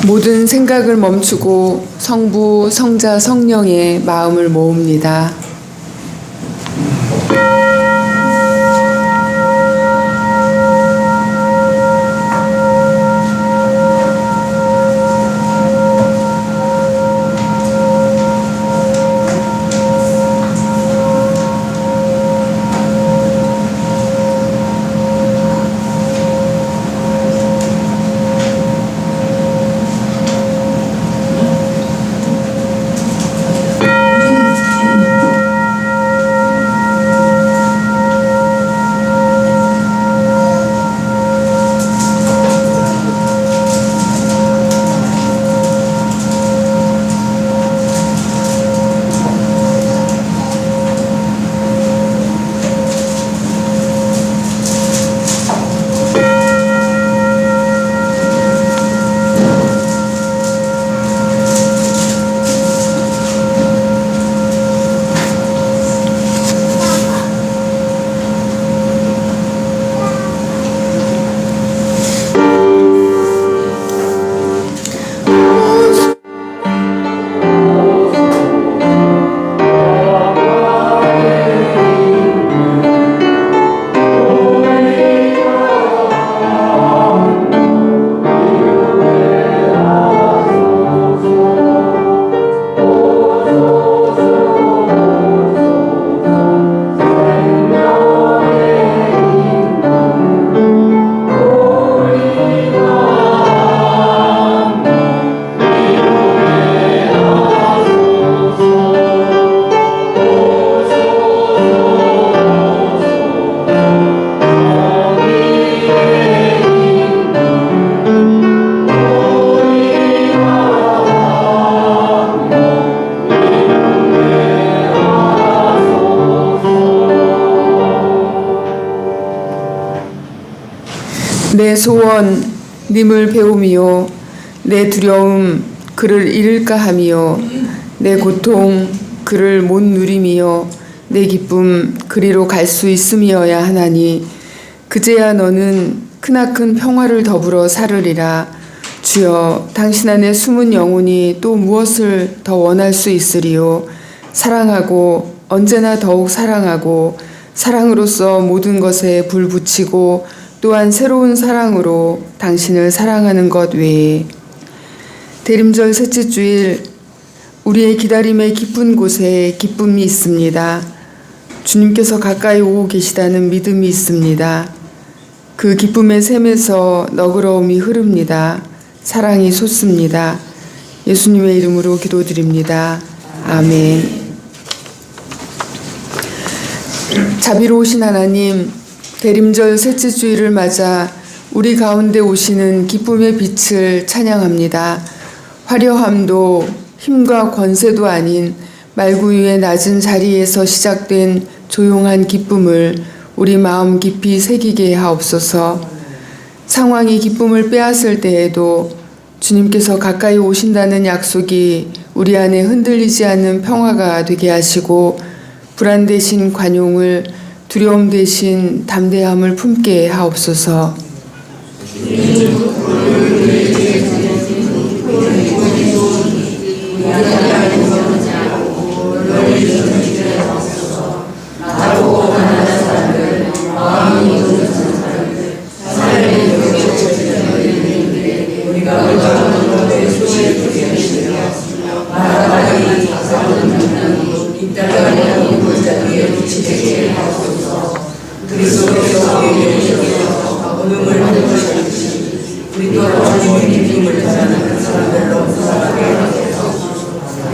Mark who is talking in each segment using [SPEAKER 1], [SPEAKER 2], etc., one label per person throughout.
[SPEAKER 1] 모든 생각을 멈추고 성부, 성자, 성령의 마음을 모읍니다. 내 소원 님을 배움이요, 내 두려움 그를 잃을까 함이요, 내 고통 그를 못 누림이요, 내 기쁨 그리로 갈 수 있음이어야 하나니 그제야 너는 크나큰 평화를 더불어 살으리라. 주여, 당신 안에 숨은 영혼이 또 무엇을 더 원할 수 있으리요. 사랑하고 언제나 더욱 사랑하고 사랑으로서 모든 것에 불 붙이고 또한 새로운 사랑으로 당신을 사랑하는 것 외에. 대림절 셋째 주일, 우리의 기다림의 깊은 곳에 기쁨이 있습니다. 주님께서 가까이 오고 계시다는 믿음이 있습니다. 그 기쁨의 샘에서 너그러움이 흐릅니다. 사랑이 솟습니다. 예수님의 이름으로 기도드립니다. 아멘. 자비로우신 하나님, 대림절 셋째 주일을 맞아 우리 가운데 오시는 기쁨의 빛을 찬양합니다. 화려함도 힘과 권세도 아닌 말구유의 낮은 자리에서 시작된 조용한 기쁨을 우리 마음 깊이 새기게 하옵소서. 상황이 기쁨을 빼앗을 때에도 주님께서 가까이 오신다는 약속이 우리 안에 흔들리지 않는 평화가 되게 하시고, 불안 대신 관용을, 두려움 대신 담대함을 품게 하옵소서.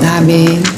[SPEAKER 1] 아멘.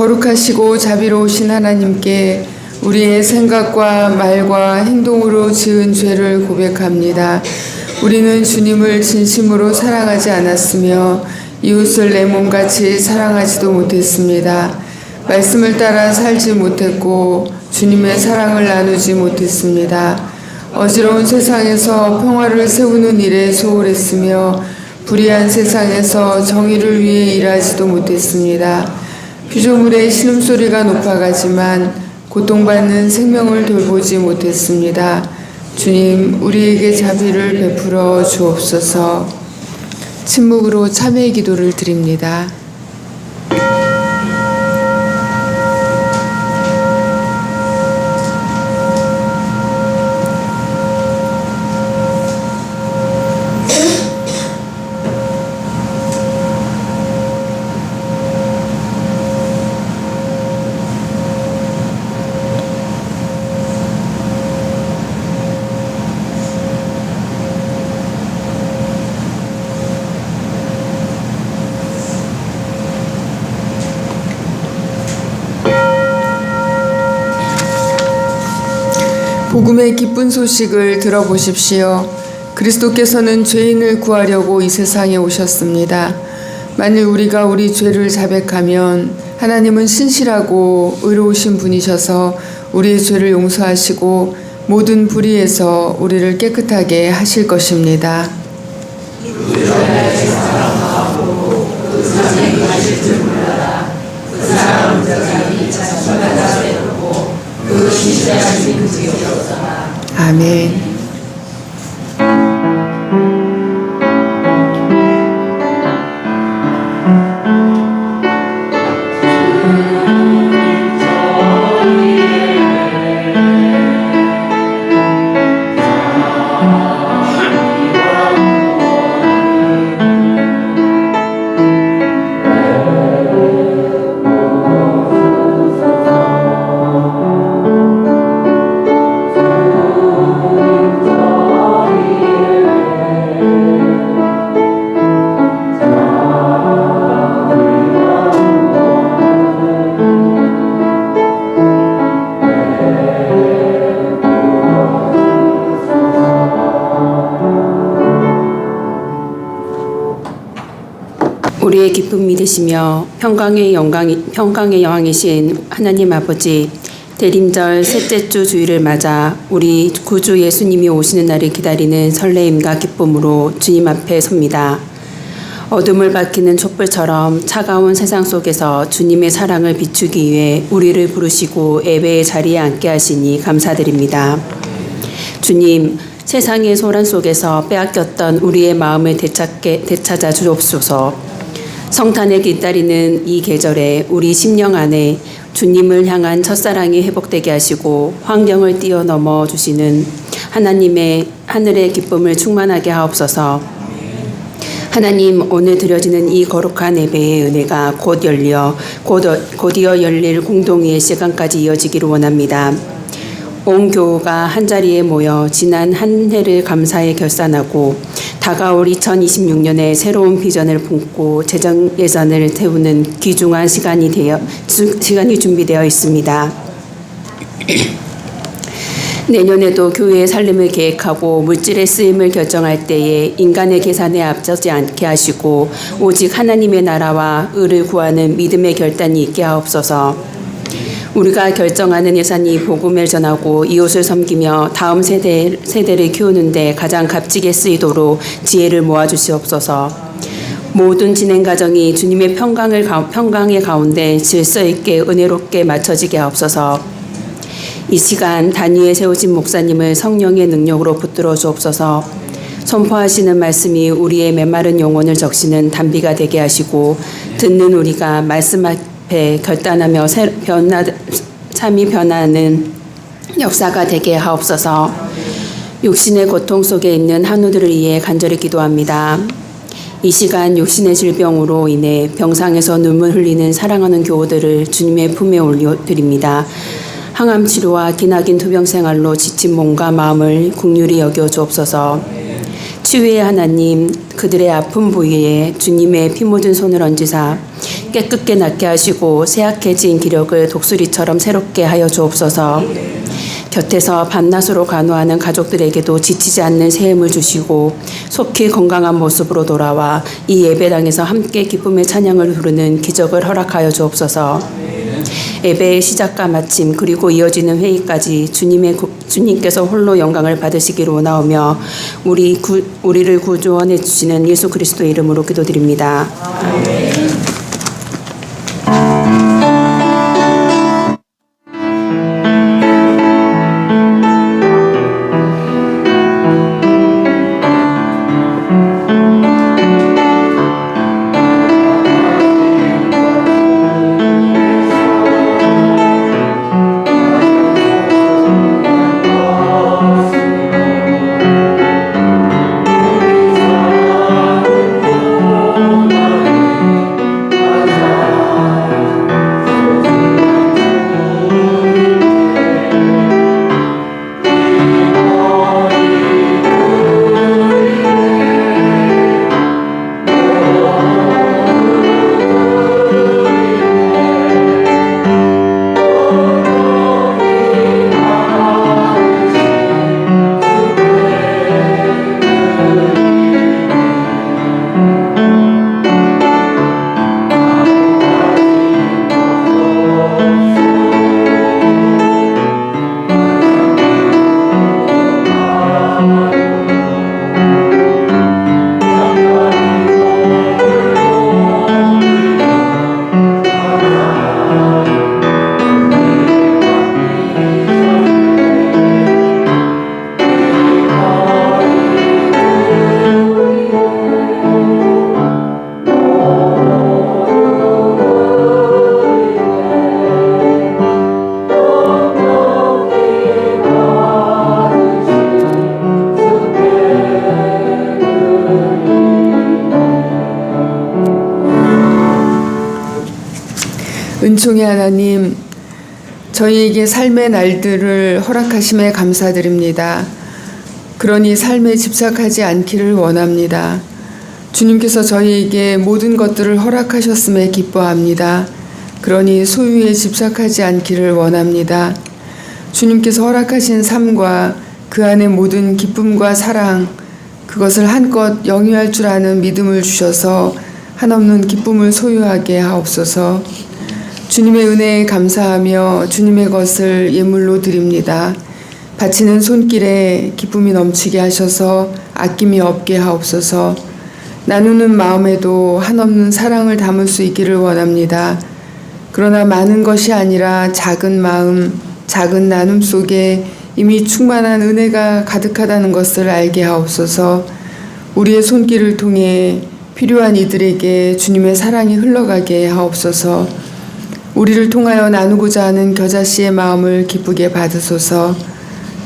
[SPEAKER 1] 거룩하시고 자비로우신 하나님께 우리의 생각과 말과 행동으로 지은 죄를 고백합니다. 우리는 주님을 진심으로 사랑하지 않았으며 이웃을 내 몸같이 사랑하지도 못했습니다. 말씀을 따라 살지 못했고 주님의 사랑을 나누지 못했습니다. 어지러운 세상에서 평화를 세우는 일에 소홀했으며 불의한 세상에서 정의를 위해 일하지도 못했습니다. 피조물의 신음소리가 높아가지만 고통받는 생명을 돌보지 못했습니다. 주님, 우리에게 자비를 베풀어 주옵소서. 침묵으로 참회의 기도를 드립니다. 복음의 기쁜 소식을 들어보십시오. 그리스도께서는 죄인을 구하려고 이 세상에 오셨습니다. 만일 우리가 우리 죄를 자백하면 하나님은 신실하고 의로우신 분이셔서 우리의 죄를 용서하시고 모든 불의에서 우리를 깨끗하게 하실 것입니다. 아멘.
[SPEAKER 2] 우리의 기쁨이 되시며 평강의 여왕이신 하나님 아버지, 대림절 셋째 주 주일을 맞아 우리 구주 예수님이 오시는 날을 기다리는 설레임과 기쁨으로 주님 앞에 섭니다. 어둠을 밝히는 촛불처럼 차가운 세상 속에서 주님의 사랑을 비추기 위해 우리를 부르시고 예배의 자리에 앉게 하시니 감사드립니다. 주님, 세상의 소란 속에서 빼앗겼던 우리의 마음을 되찾아 주옵소서. 성탄에 기다리는 이 계절에 우리 심령 안에 주님을 향한 첫사랑이 회복되게 하시고 환경을 뛰어넘어 주시는 하나님의 하늘의 기쁨을 충만하게 하옵소서. 하나님, 오늘 드려지는 이 거룩한 예배의 은혜가 곧이어 열릴 공동회의 시간까지 이어지기를 원합니다. 온 교우가 한자리에 모여 지난 한 해를 감사에 결산하고 다가올 2026년에 새로운 비전을 품고 재정 예산을 세우는 귀중한 시간이 준비되어 있습니다. 내년에도 교회의 살림을 계획하고 물질의 쓰임을 결정할 때에 인간의 계산에 앞서지 않게 하시고 오직 하나님의 나라와 의를 구하는 믿음의 결단이 있게 하옵소서. 우리가 결정하는 예산이 복음을 전하고 이웃을 섬기며 다음 세대를 키우는 데 가장 값지게 쓰이도록 지혜를 모아주시옵소서. 모든 진행 과정이 주님의 평강의 가운데 질서 있게 은혜롭게 맞춰지게 하옵소서. 이 시간 단위에 세우신 목사님을 성령의 능력으로 붙들어 주옵소서. 선포하시는 말씀이 우리의 메마른 영혼을 적시는 단비가 되게 하시고 듣는 우리가 말씀 앞에 결단하며 참이 변하는 역사가 되게 하옵소서. 육신의 고통 속에 있는 한우들을 위해 간절히 기도합니다. 이 시간 육신의 질병으로 인해 병상에서 눈물 흘리는 사랑하는 교우들을 주님의 품에 올려드립니다. 항암 치료와 기나긴 투병 생활로 지친 몸과 마음을 긍휼히 여겨 주옵소서. 치유의 하나님, 그들의 아픈 부위에 주님의 피 묻은 손을 얹으사 깨끗게 낫게 하시고 쇠약해진 기력을 독수리처럼 새롭게 하여 주옵소서. 곁에서 밤낮으로 간호하는 가족들에게도 지치지 않는 새 힘을 주시고 속히 건강한 모습으로 돌아와 이 예배당에서 함께 기쁨의 찬양을 부르는 기적을 허락하여 주옵소서. 예배의 시작과 마침 그리고 이어지는 회의까지 주님께서 홀로 영광을 받으시기로 원하오며 우리를 구원해 주시는 예수 그리스도의 이름으로 기도드립니다. 아멘.
[SPEAKER 1] 은총의 하나님, 저희에게 삶의 날들을 허락하심에 감사드립니다. 그러니 삶에 집착하지 않기를 원합니다. 주님께서 저희에게 모든 것들을 허락하셨음에 기뻐합니다. 그러니 소유에 집착하지 않기를 원합니다. 주님께서 허락하신 삶과 그 안에 모든 기쁨과 사랑, 그것을 한껏 영위할 줄 아는 믿음을 주셔서 한없는 기쁨을 소유하게 하옵소서. 주님의 은혜에 감사하며 주님의 것을 예물로 드립니다. 바치는 손길에 기쁨이 넘치게 하셔서 아낌이 없게 하옵소서. 나누는 마음에도 한없는 사랑을 담을 수 있기를 원합니다. 그러나 많은 것이 아니라 작은 마음, 작은 나눔 속에 이미 충만한 은혜가 가득하다는 것을 알게 하옵소서. 우리의 손길을 통해 필요한 이들에게 주님의 사랑이 흘러가게 하옵소서. 우리를 통하여 나누고자 하는 겨자씨의 마음을 기쁘게 받으소서.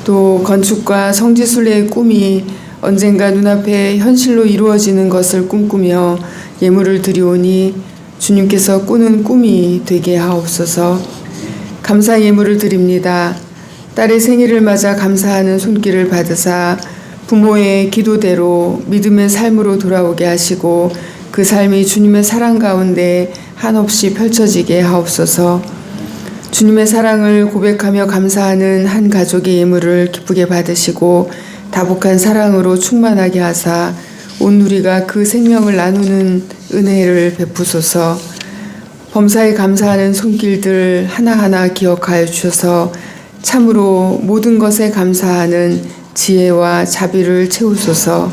[SPEAKER 1] 또 건축과 성지순례의 꿈이 언젠가 눈앞에 현실로 이루어지는 것을 꿈꾸며 예물을 드리오니 주님께서 꾸는 꿈이 되게 하옵소서. 감사 예물을 드립니다. 딸의 생일을 맞아 감사하는 손길을 받으사 부모의 기도대로 믿음의 삶으로 돌아오게 하시고 그 삶이 주님의 사랑 가운데 한없이 펼쳐지게 하옵소서. 주님의 사랑을 고백하며 감사하는 한 가족의 예물을 기쁘게 받으시고 다복한 사랑으로 충만하게 하사 온 누리가 그 생명을 나누는 은혜를 베푸소서. 범사에 감사하는 손길들 하나하나 기억하여 주셔서 참으로 모든 것에 감사하는 지혜와 자비를 채우소서.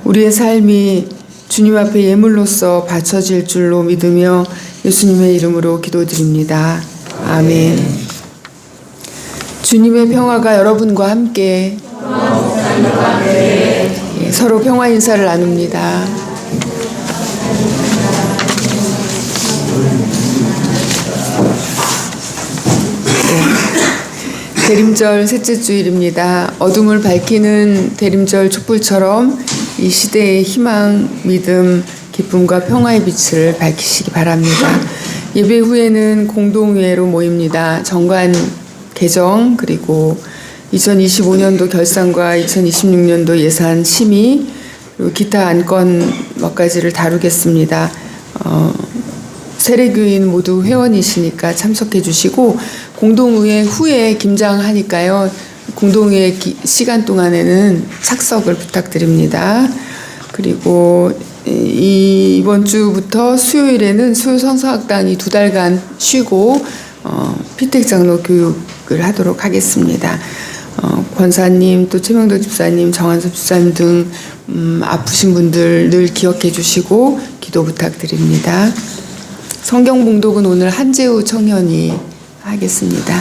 [SPEAKER 1] 우리의 삶이 주님 앞에 예물로서 바쳐질 줄로 믿으며 예수님의 이름으로 기도드립니다. 아멘. 주님의 평화가 여러분과 함께 서로 평화 인사를 나눕니다. 대림절 셋째 주일입니다. 어둠을 밝히는 대림절 촛불처럼 이 시대의 희망, 믿음, 기쁨과 평화의 빛을 밝히시기 바랍니다. 예배 후에는 공동회로 모입니다. 정관 개정 그리고 2025년도 결산과 2026년도 예산 심의 그리고 기타 안건 몇 가지를 다루겠습니다. 세례교인 모두 회원이시니까 참석해 주시고 공동의회 후에 김장하니까요. 공동의회 시간 동안에는 착석을 부탁드립니다. 그리고 이번 주부터 수요일에는 수요성서학당이 2달간 쉬고 피택장로 교육을 하도록 하겠습니다. 권사님, 또 최명도 집사님, 정한섭 집사님 등 아프신 분들 늘 기억해 주시고 기도 부탁드립니다. 성경 봉독은 오늘 한재우 청년이 하겠습니다.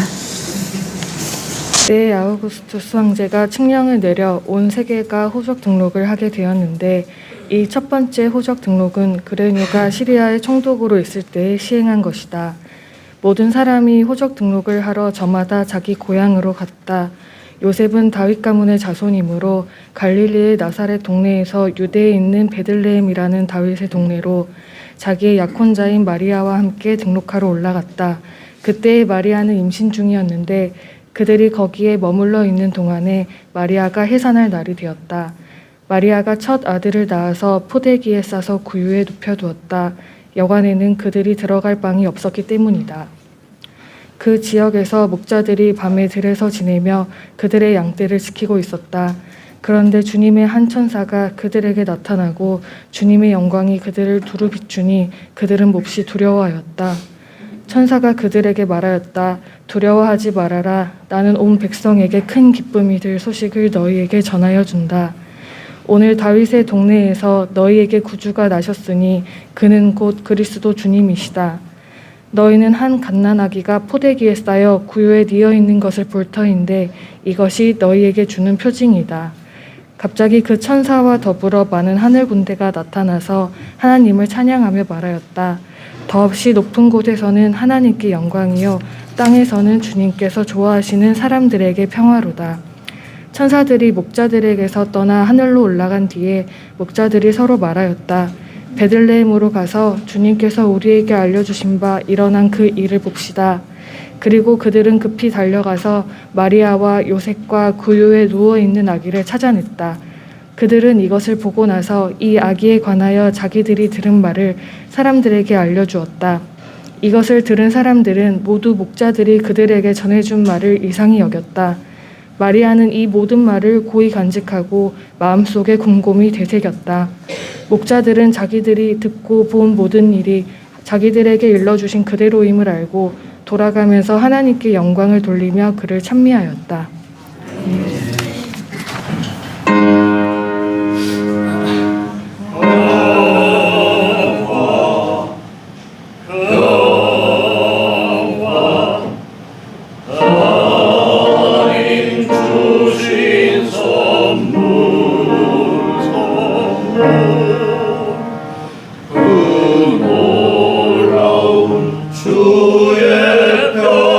[SPEAKER 3] 네, 아우구스투스 황제가 칙령을 내려 온 세계가 호적 등록을 하게 되었는데 이 첫 번째 호적 등록은 그레뇨가 시리아의 총독으로 있을 때 시행한 것이다. 모든 사람이 호적 등록을 하러 저마다 자기 고향으로 갔다. 요셉은 다윗 가문의 자손이므로 갈릴리의 나사렛 동네에서 유대에 있는 베들레헴이라는 다윗의 동네로 자기의 약혼자인 마리아와 함께 등록하러 올라갔다. 그때의 마리아는 임신 중이었는데 그들이 거기에 머물러 있는 동안에 마리아가 해산할 날이 되었다. 마리아가 첫 아들을 낳아서 포대기에 싸서 구유에 눕혀두었다. 여관에는 그들이 들어갈 방이 없었기 때문이다. 그 지역에서 목자들이 밤에 들에서 지내며 그들의 양떼를 지키고 있었다. 그런데 주님의 한 천사가 그들에게 나타나고 주님의 영광이 그들을 두루 비추니 그들은 몹시 두려워하였다. 천사가 그들에게 말하였다. 두려워하지 말아라. 나는 온 백성에게 큰 기쁨이 될 소식을 너희에게 전하여 준다. 오늘 다윗의 동네에서 너희에게 구주가 나셨으니 그는 곧 그리스도 주님이시다. 너희는 한 갓난아기가 포대기에 쌓여 구유에 뉘어 있는 것을 볼 터인데 이것이 너희에게 주는 표징이다. 갑자기 그 천사와 더불어 많은 하늘 군대가 나타나서 하나님을 찬양하며 말하였다. 더없이 높은 곳에서는 하나님께 영광이요 땅에서는 주님께서 좋아하시는 사람들에게 평화로다. 천사들이 목자들에게서 떠나 하늘로 올라간 뒤에 목자들이 서로 말하였다. 베들레헴으로 가서 주님께서 우리에게 알려주신 바 일어난 그 일을 봅시다. 그리고 그들은 급히 달려가서 마리아와 요셉과 구유에 누워있는 아기를 찾아냈다. 그들은 이것을 보고 나서 이 아기에 관하여 자기들이 들은 말을 사람들에게 알려주었다. 이것을 들은 사람들은 모두 목자들이 그들에게 전해준 말을 이상히 여겼다. 마리아는 이 모든 말을 고이 간직하고 마음속에 곰곰이 되새겼다. 목자들은 자기들이 듣고 본 모든 일이 자기들에게 일러주신 그대로임을 알고 돌아가면서 하나님께 영광을 돌리며 그를 찬미하였다.
[SPEAKER 4] 주의 평화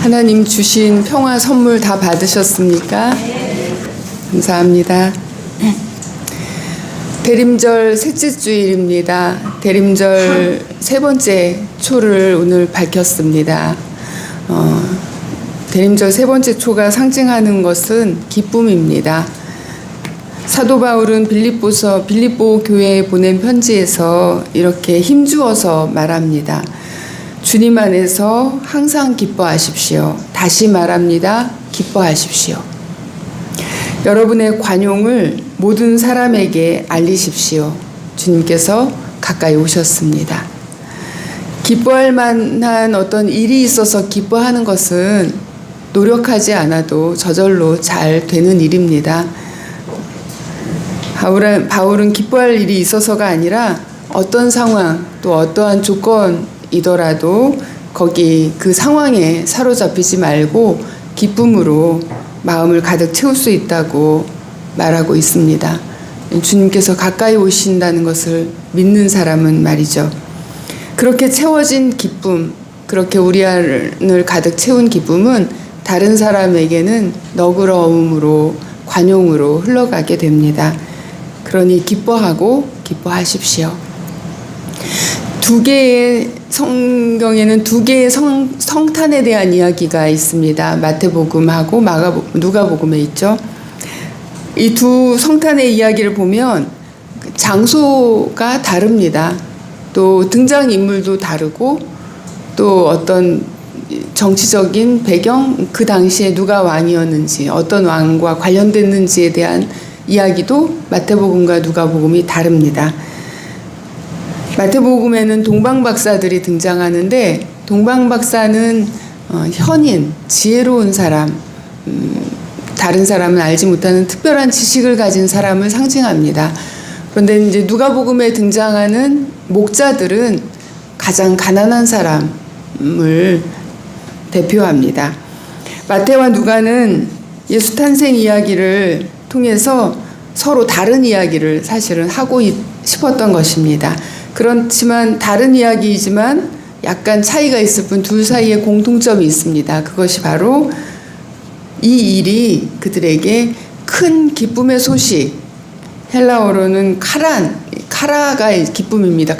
[SPEAKER 1] 하나님 주신 평화 선물 다 받으셨습니까? 감사합니다. 대림절 셋째 주일입니다. 대림절 세 번째 초를 오늘 밝혔습니다. 대림절 세 번째 초가 상징하는 것은 기쁨입니다. 사도 바울은 빌립보 교회에 보낸 편지에서 이렇게 힘주어서 말합니다. 주님 안에서 항상 기뻐하십시오. 다시 말합니다. 기뻐하십시오. 여러분의 관용을 모든 사람에게 알리십시오. 주님께서 가까이 오셨습니다. 기뻐할 만한 어떤 일이 있어서 기뻐하는 것은 노력하지 않아도 저절로 잘 되는 일입니다. 바울은 기뻐할 일이 있어서가 아니라 어떤 상황 또 어떠한 조건이더라도 거기 그 상황에 사로잡히지 말고 기쁨으로 마음을 가득 채울 수 있다고 말하고 있습니다. 주님께서 가까이 오신다는 것을 믿는 사람은 말이죠. 그렇게 채워진 기쁨, 그렇게 우리 안을 가득 채운 기쁨은 다른 사람에게는 너그러움으로 관용으로 흘러가게 됩니다. 그러니 기뻐하고 기뻐하십시오. 성경에는 두 개의 성탄에 대한 이야기가 있습니다. 마태복음하고 누가복음에 있죠. 이 두 성탄의 이야기를 보면 장소가 다릅니다. 또 등장인물도 다르고 또 어떤 정치적인 배경, 그 당시에 누가 왕이었는지 어떤 왕과 관련됐는지에 대한 이야기도 마태복음과 누가복음이 다릅니다. 마태복음에는 동방박사들이 등장하는데 동방박사는 현인, 지혜로운 사람, 다른 사람은 알지 못하는 특별한 지식을 가진 사람을 상징합니다. 그런데 이제 누가복음에 등장하는 목자들은 가장 가난한 사람을 대표합니다. 마태와 누가는 예수 탄생 이야기를 통해서 서로 다른 이야기를 사실은 하고 싶었던 것입니다. 그렇지만 다른 이야기이지만 약간 차이가 있을 뿐 둘 사이에 공통점이 있습니다. 그것이 바로 이 일이 그들에게 큰 기쁨의 소식, 헬라어로는 카라가 기쁨입니다.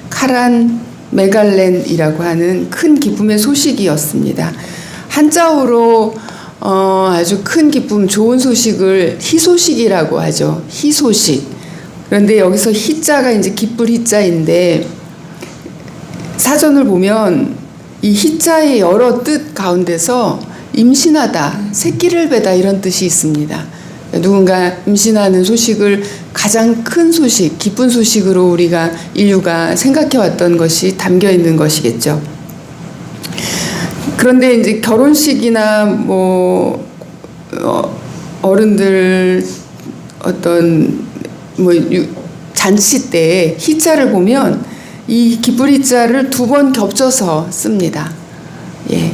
[SPEAKER 1] 카란 메갈렌이라고 하는 큰 기쁨의 소식이었습니다. 한자어로 아주 큰 기쁨, 좋은 소식을 희소식이라고 하죠. 희소식. 그런데 여기서 희자가 이제 기쁠 희자인데 사전을 보면 이 희자의 여러 뜻 가운데서 임신하다, 새끼를 베다 이런 뜻이 있습니다. 누군가 임신하는 소식을 가장 큰 소식, 기쁜 소식으로 인류가 생각해왔던 것이 담겨 있는 것이겠죠. 그런데 이제 결혼식이나 어른들 잔치 때 희자를 보면 이 기쁠 희자를 2번 겹쳐서 씁니다. 예.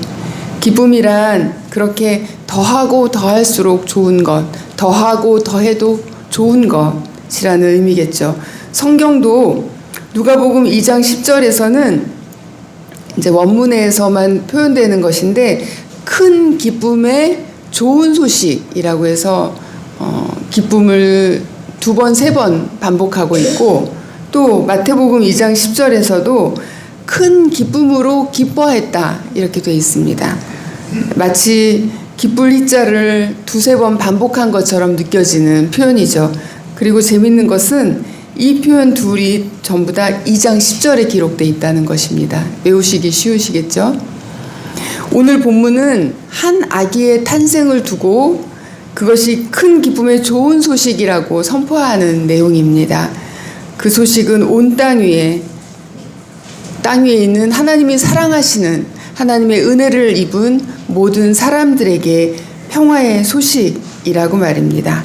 [SPEAKER 1] 기쁨이란 그렇게 더하고 더할수록 좋은 것, 더하고 더해도 좋은 것이라는 의미겠죠. 성경도 누가복음 2장 10절에서는 이제 원문에서만 표현되는 것인데 큰 기쁨의 좋은 소식이라고 해서 기쁨을 2번, 3번 반복하고 있고 또 마태복음 2장 10절에서도 큰 기쁨으로 기뻐했다 이렇게 되어 있습니다. 마치 기쁠 희자를 2-3번 반복한 것처럼 느껴지는 표현이죠. 그리고 재밌는 것은 이 표현 둘이 전부 다 2장 10절에 기록되어 있다는 것입니다. 외우시기 쉬우시겠죠? 오늘 본문은 한 아기의 탄생을 두고 그것이 큰 기쁨의 좋은 소식이라고 선포하는 내용입니다. 그 소식은 온 땅 위에 있는 하나님이 사랑하시는 하나님의 은혜를 입은 모든 사람들에게 평화의 소식이라고 말입니다.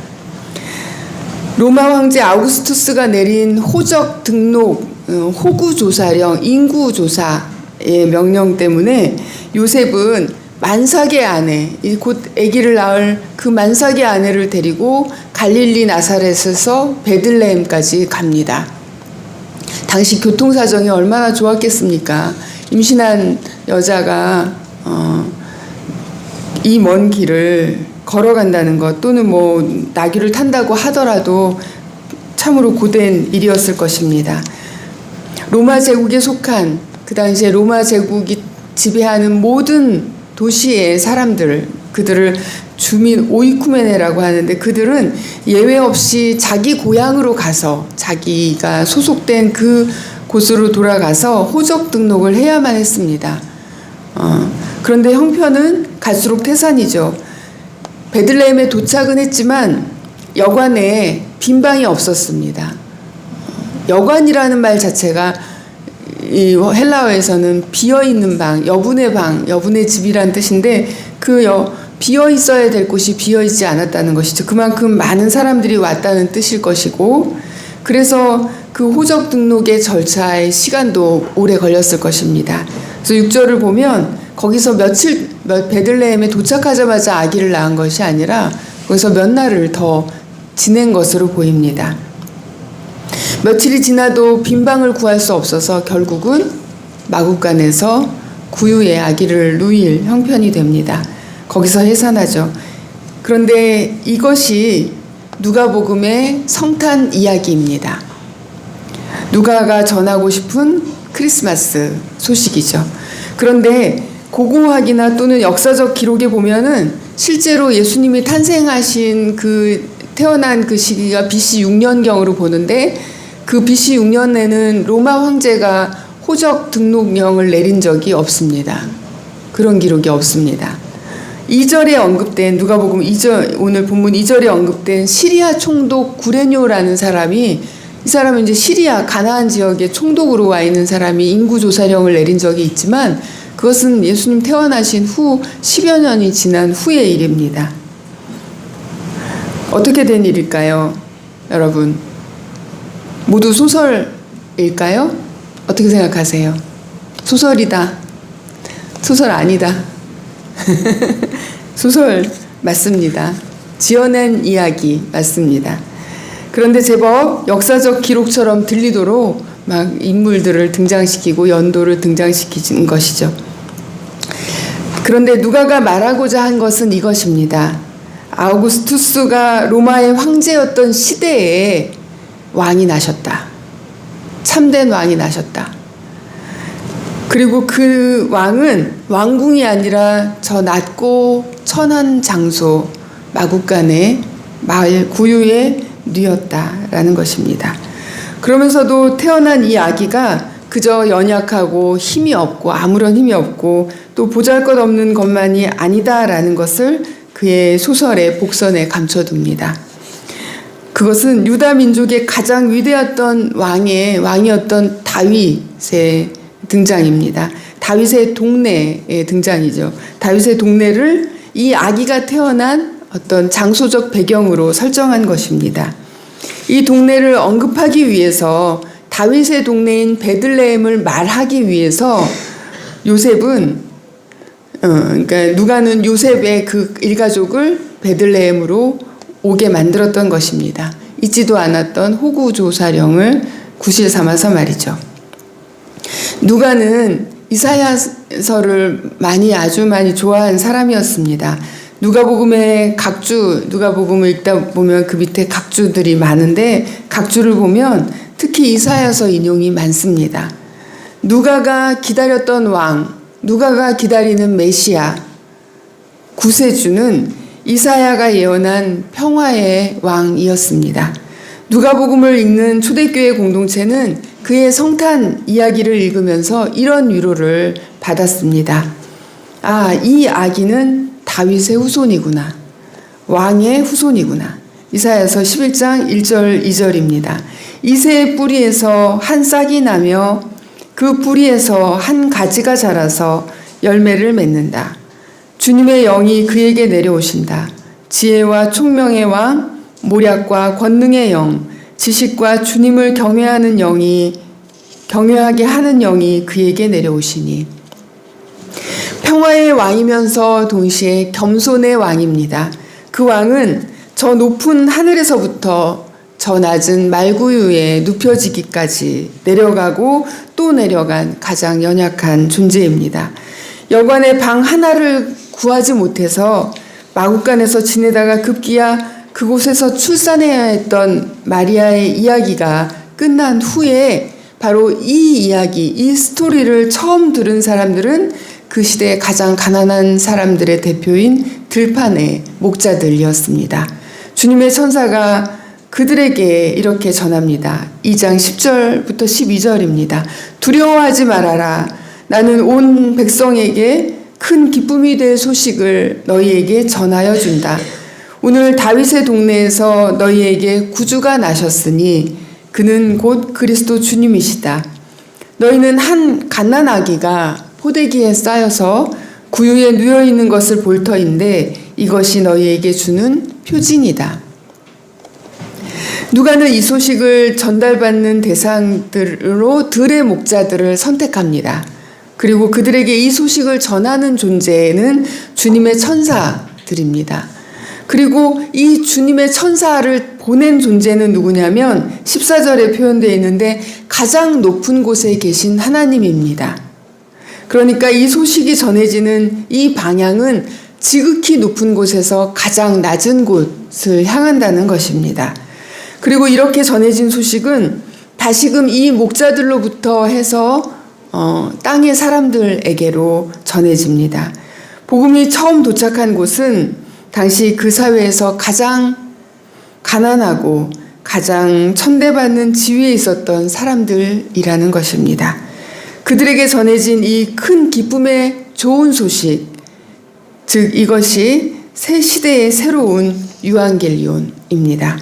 [SPEAKER 1] 로마 황제 아우구스투스가 내린 호적 등록, 호구조사령, 인구조사의 명령 때문에 요셉은 만삭의 아내, 곧 아기를 낳을 그 만삭의 아내를 데리고 갈릴리 나사렛에서 베들레헴까지 갑니다. 당시 교통사정이 얼마나 좋았겠습니까? 임신한 여자가 이 먼 길을 걸어간다는 것 또는 뭐 나귀를 탄다고 하더라도 참으로 고된 일이었을 것입니다. 로마 제국에 속한 그 당시에 로마 제국이 지배하는 모든 도시의 사람들, 그들을 주민 오이쿠메네라고 하는데, 그들은 예외 없이 자기 고향으로 가서 자기가 소속된 그 곳으로 돌아가서 호적 등록을 해야만 했습니다. 그런데 형편은 갈수록 태산이죠. 베들레헴에 도착은 했지만 여관에 빈 방이 없었습니다. 여관이라는 말 자체가 이 헬라어에서는 비어있는 방, 여분의 방, 여분의 집이란 뜻인데, 그 비어 있어야 될 곳이 비어 있지 않았다는 것이죠. 그만큼 많은 사람들이 왔다는 뜻일 것이고, 그래서 그 호적 등록의 절차의 시간도 오래 걸렸을 것입니다. 그래서 6절을 보면 거기서 베들레헴에 도착하자마자 아기를 낳은 것이 아니라 거기서 몇 날을 더 지낸 것으로 보입니다. 며칠이 지나도 빈 방을 구할 수 없어서 결국은 마구간에서 구유의 아기를 누일 형편이 됩니다. 거기서 해산하죠. 그런데 이것이 누가복음의 성탄 이야기입니다. 누가가 전하고 싶은 크리스마스 소식이죠. 그런데 고고학이나 또는 역사적 기록에 보면은 실제로 예수님이 탄생하신 태어난 그 시기가 BC 6년경으로 보는데, 그 BC 6년에는 로마 황제가 호적 등록령을 내린 적이 없습니다. 그런 기록이 없습니다. 2절에 언급된 누가복음 2절, 오늘 본문 2절에 언급된 시리아 총독 구레뇨라는 사람이, 이 사람은 이제 시리아 가나안 지역에 총독으로 와 있는 사람이 인구조사령을 내린 적이 있지만, 그것은 예수님 태어나신 후 10여 년이 지난 후의 일입니다. 어떻게 된 일일까요, 여러분? 모두 소설일까요? 어떻게 생각하세요? 소설이다. 소설 아니다. 소설 맞습니다. 지어낸 이야기 맞습니다. 그런데 제법 역사적 기록처럼 들리도록 막 인물들을 등장시키고 연도를 등장시키는 것이죠. 그런데 누가가 말하고자 한 것은 이것입니다. 아우구스투스가 로마의 황제였던 시대에 왕이 나셨다. 참된 왕이 나셨다. 그리고 그 왕은 왕궁이 아니라 저 낮고 천한 장소 마구간의 마을 구유에 누였다라는 것입니다. 그러면서도 태어난 이 아기가 그저 연약하고 힘이 없고 아무런 힘이 없고 또 보잘것없는 것만이 아니다라는 것을 그의 소설의 복선에 감춰둡니다. 그것은 유다 민족의 가장 위대했던 왕이었던 다윗의 등장입니다. 다윗의 동네의 등장이죠. 다윗의 동네를 이 아기가 태어난 어떤 장소적 배경으로 설정한 것입니다. 이 동네를 언급하기 위해서, 다윗의 동네인 베들레헴을 말하기 위해서 요셉은 그러니까 누가는 요셉의 그 일가족을 베들레헴으로 오게 만들었던 것입니다. 잊지도 않았던 호구조사령을 구실 삼아서 말이죠. 누가는 이사야서를 아주 많이 좋아한 사람이었습니다. 누가복음을 읽다 보면 그 밑에 각주들이 많은데, 각주를 보면 특히 이사야서 인용이 많습니다. 누가가 기다렸던 왕, 누가가 기다리는 메시아, 구세주는 이사야가 예언한 평화의 왕이었습니다. 누가복음을 읽는 초대교회 공동체는 그의 성탄 이야기를 읽으면서 이런 위로를 받았습니다. 아, 이 아기는 다윗의 후손이구나. 왕의 후손이구나. 이사야서 11장 1절 2절입니다. 이새의 뿌리에서 한 싹이 나며 그 뿌리에서 한 가지가 자라서 열매를 맺는다. 주님의 영이 그에게 내려오신다. 지혜와 총명의 왕, 모략과 권능의 영, 지식과 주님을 경외하게 하는 영이 그에게 내려오시니. 평화의 왕이면서 동시에 겸손의 왕입니다. 그 왕은 저 높은 하늘에서부터 저 낮은 말구유에 눕혀지기까지 내려가고 또 내려간 가장 연약한 존재입니다. 여관의 방 하나를 구하지 못해서 마국간에서 지내다가 급기야 그곳에서 출산해야 했던 마리아의 이야기가 끝난 후에 바로 이 이야기, 이 스토리를 처음 들은 사람들은 그 시대의 가장 가난한 사람들의 대표인 들판의 목자들이었습니다. 주님의 천사가 그들에게 이렇게 전합니다. 2장 10절부터 12절입니다. 두려워하지 말아라. 나는 온 백성에게 큰 기쁨이 될 소식을 너희에게 전하여 준다. 오늘 다윗의 동네에서 너희에게 구주가 나셨으니 그는 곧 그리스도 주님이시다. 너희는 한 갓난아기가 포대기에 쌓여서 구유에 누워 있는 것을 볼 터인데 이것이 너희에게 주는 표징이다. 누가는 이 소식을 전달받는 대상들로 들의 목자들을 선택합니다. 그리고 그들에게 이 소식을 전하는 존재는 주님의 천사들입니다. 그리고 이 주님의 천사를 보낸 존재는 누구냐면 14절에 표현되어 있는데 가장 높은 곳에 계신 하나님입니다. 그러니까 이 소식이 전해지는 이 방향은 지극히 높은 곳에서 가장 낮은 곳을 향한다는 것입니다. 그리고 이렇게 전해진 소식은 다시금 이 목자들로부터 해서 땅의 사람들에게로 전해집니다. 복음이 처음 도착한 곳은 당시 그 사회에서 가장 가난하고 가장 천대받는 지위에 있었던 사람들이라는 것입니다. 그들에게 전해진 이 큰 기쁨의 좋은 소식, 즉 이것이 새 시대의 새로운 유앙겔리온입니다.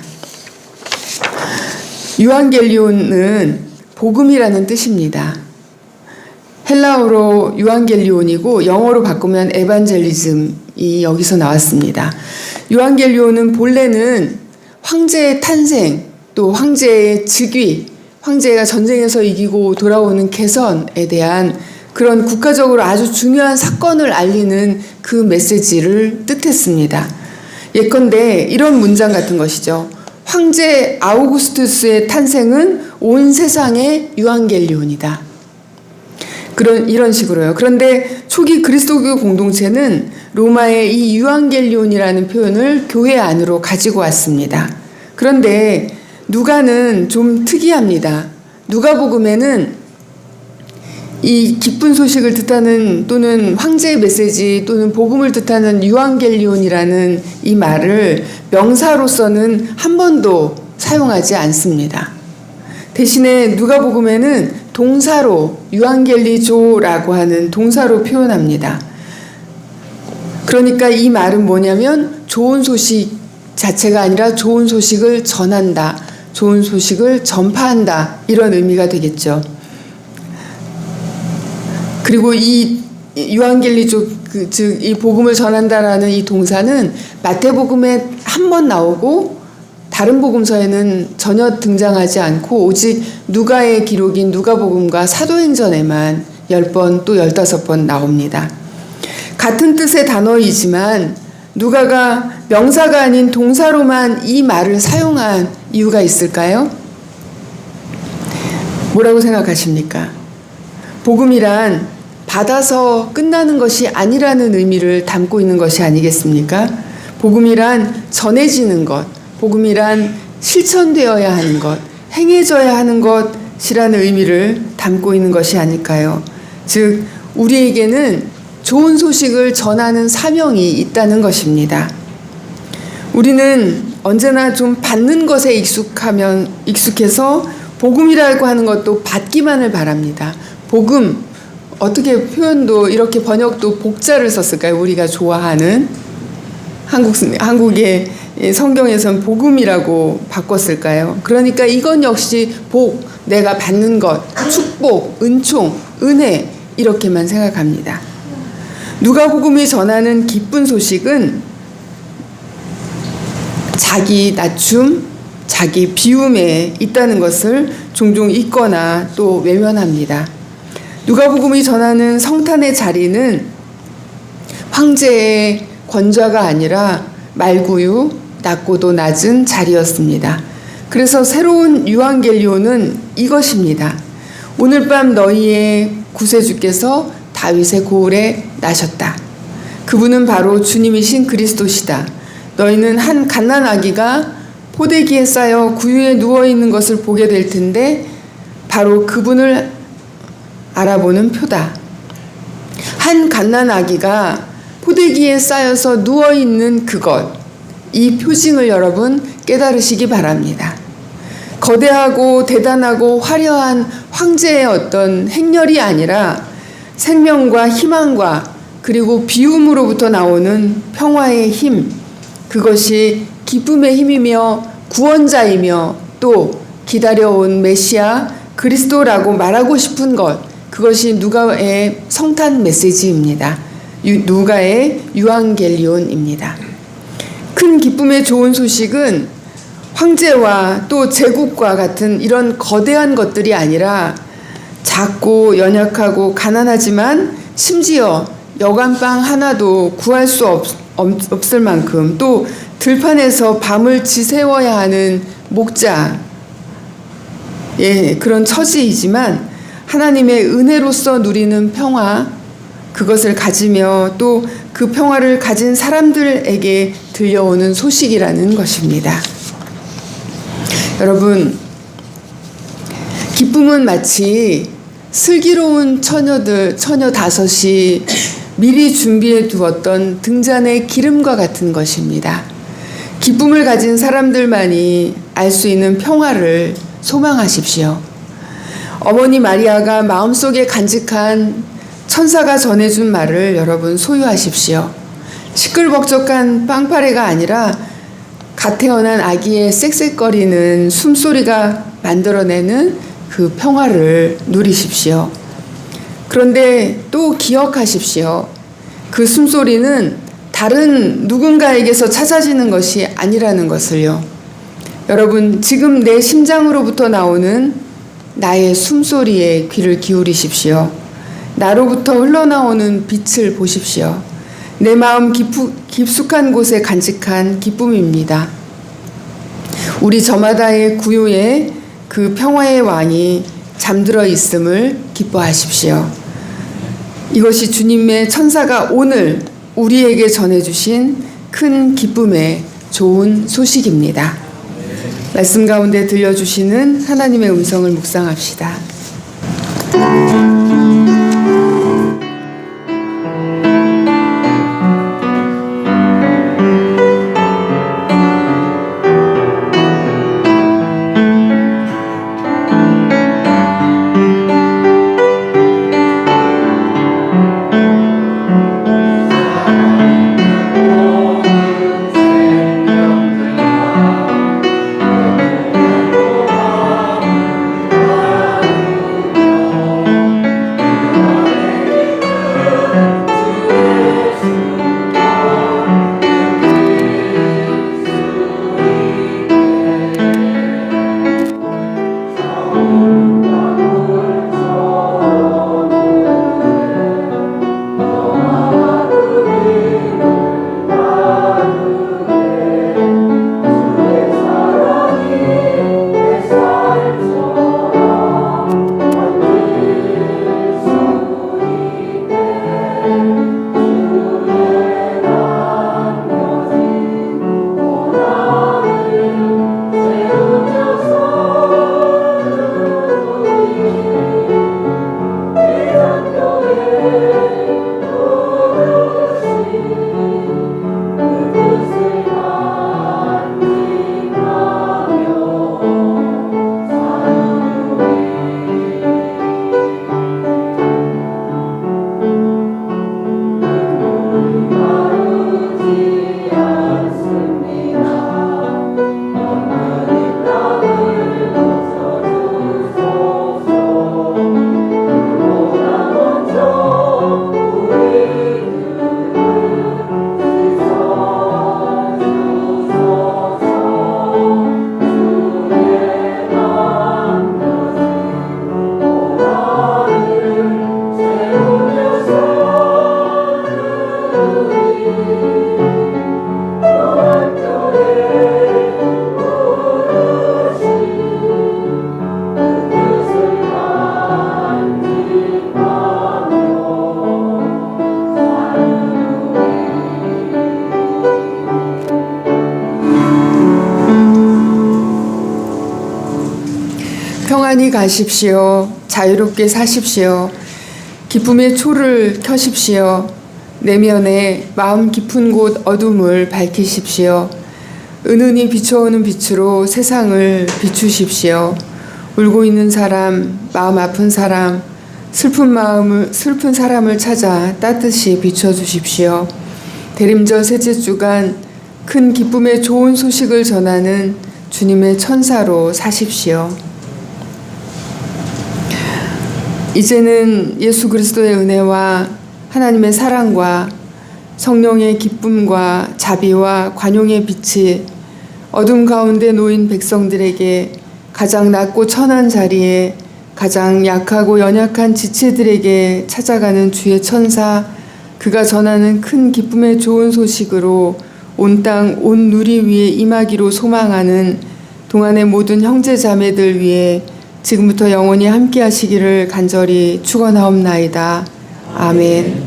[SPEAKER 1] 유앙겔리온은 복음이라는 뜻입니다. 헬라어로 유앙겔리온이고 영어로 바꾸면 에반젤리즘이 여기서 나왔습니다. 유앙겔리온은 본래는 황제의 탄생, 또 황제의 즉위, 황제가 전쟁에서 이기고 돌아오는 개선에 대한 그런 국가적으로 아주 중요한 사건을 알리는 그 메시지를 뜻했습니다. 예컨대 이런 문장 같은 것이죠. 황제 아우구스투스의 탄생은 온 세상의 유앙겔리온이다. 이런 식으로요. 그런데 초기 그리스도교 공동체는 로마의 이 유앙겔리온이라는 표현을 교회 안으로 가지고 왔습니다. 그런데 누가는 좀 특이합니다. 누가복음에는 이 기쁜 소식을 뜻하는 또는 황제의 메시지 또는 복음을 뜻하는 유앙겔리온이라는 이 말을 명사로서는 한 번도 사용하지 않습니다. 대신에 누가복음에는 동사로 유앙겔리조라고 하는 동사로 표현합니다. 그러니까 이 말은 뭐냐면 좋은 소식 자체가 아니라 좋은 소식을 전한다, 좋은 소식을 전파한다 이런 의미가 되겠죠. 그리고 이 유앙겔리조 즉 이 복음을 전한다라는 이 동사는 마태복음에 한 번 나오고 다른 복음서에는 전혀 등장하지 않고 오직 누가의 기록인 누가복음과 사도행전에만 10번 또 15번 나옵니다. 같은 뜻의 단어이지만 누가가 명사가 아닌 동사로만 이 말을 사용한 이유가 있을까요? 뭐라고 생각하십니까? 복음이란 받아서 끝나는 것이 아니라는 의미를 담고 있는 것이 아니겠습니까? 복음이란 전해지는 것, 복음이란 실천되어야 하는 것, 행해져야 하는 것이라는 의미를 담고 있는 것이 아닐까요? 즉, 우리에게는 좋은 소식을 전하는 사명이 있다는 것입니다. 우리는 언제나 좀 받는 것에 익숙해서 복음이라고 하는 것도 받기만을 바랍니다. 복음, 어떻게 표현도 이렇게 번역도 복자를 썼을까요? 우리가 좋아하는 한국의 성경에선 복음이라고 바꿨을까요? 그러니까 이건 역시 복, 내가 받는 것, 축복, 은총, 은혜 이렇게만 생각합니다. 누가복음이 전하는 기쁜 소식은 자기 낮춤, 자기 비움에 있다는 것을 종종 잊거나 또 외면합니다. 누가복음이 전하는 성탄의 자리는 황제의 권좌가 아니라 말구유, 낮고도 낮은 자리였습니다. 그래서 새로운 유앙겔리온은 이것입니다. 오늘 밤 너희의 구세주께서 다윗의 고을에 나셨다. 그분은 바로 주님이신 그리스도시다. 너희는 한 갓난아기가 포대기에 쌓여 구유에 누워있는 것을 보게 될 텐데 바로 그분을 알아보는 표다. 한 갓난아기가 포대기에 쌓여서 누워있는 그것, 이 표징을 여러분 깨달으시기 바랍니다. 거대하고 대단하고 화려한 황제의 어떤 행렬이 아니라 생명과 희망과 그리고 비움으로부터 나오는 평화의 힘, 그것이 기쁨의 힘이며 구원자이며 또 기다려온 메시아 그리스도라고 말하고 싶은 것, 그것이 누가의 성탄 메시지입니다. 누가의 유앙겔리온입니다. 큰 기쁨의 좋은 소식은 황제와 또 제국과 같은 이런 거대한 것들이 아니라 작고 연약하고 가난하지만 심지어 여간빵 하나도 구할 수 없을 만큼 또 들판에서 밤을 지새워야 하는 목자, 그런 처지이지만 하나님의 은혜로서 누리는 평화, 그것을 가지며 또 그 평화를 가진 사람들에게 들려오는 소식이라는 것입니다. 여러분, 기쁨은 마치 슬기로운 처녀 다섯이 미리 준비해 두었던 등잔의 기름과 같은 것입니다. 기쁨을 가진 사람들만이 알 수 있는 평화를 소망하십시오. 어머니 마리아가 마음속에 간직한 천사가 전해준 말을 여러분 소유하십시오. 시끌벅적한 빵파레가 아니라 갓 태어난 아기의 쌕쌕거리는 숨소리가 만들어내는 그 평화를 누리십시오. 그런데 또 기억하십시오. 그 숨소리는 다른 누군가에게서 찾아지는 것이 아니라는 것을요. 여러분, 지금 내 심장으로부터 나오는 나의 숨소리에 귀를 기울이십시오. 나로부터 흘러나오는 빛을 보십시오. 내 마음 깊숙한 곳에 간직한 기쁨입니다. 우리 저마다의 구유에 그 평화의 왕이 잠들어 있음을 기뻐하십시오. 이것이 주님의 천사가 오늘 우리에게 전해주신 큰 기쁨의 좋은 소식입니다. 말씀 가운데 들려주시는 하나님의 음성을 묵상합시다. 편히 가십시오. 자유롭게 사십시오. 기쁨의 초를 켜십시오. 내면에 마음 깊은 곳 어둠을 밝히십시오. 은은히 비춰오는 빛으로 세상을 비추십시오. 울고 있는 사람, 마음 아픈 사람, 슬픈 사람을 찾아 따뜻이 비춰주십시오. 대림절 셋째 주간 큰 기쁨의 좋은 소식을 전하는 주님의 천사로 사십시오. 이제는 예수 그리스도의 은혜와 하나님의 사랑과 성령의 기쁨과 자비와 관용의 빛이 어둠 가운데 놓인 백성들에게 가장 낮고 천한 자리에 가장 약하고 연약한 지체들에게 찾아가는 주의 천사, 그가 전하는 큰 기쁨의 좋은 소식으로 온 땅, 온 누리 위에 임하기로 소망하는 동안의 모든 형제 자매들 위해 지금부터 영원히 함께 하시기를 간절히 축원하옵나이다. 아멘.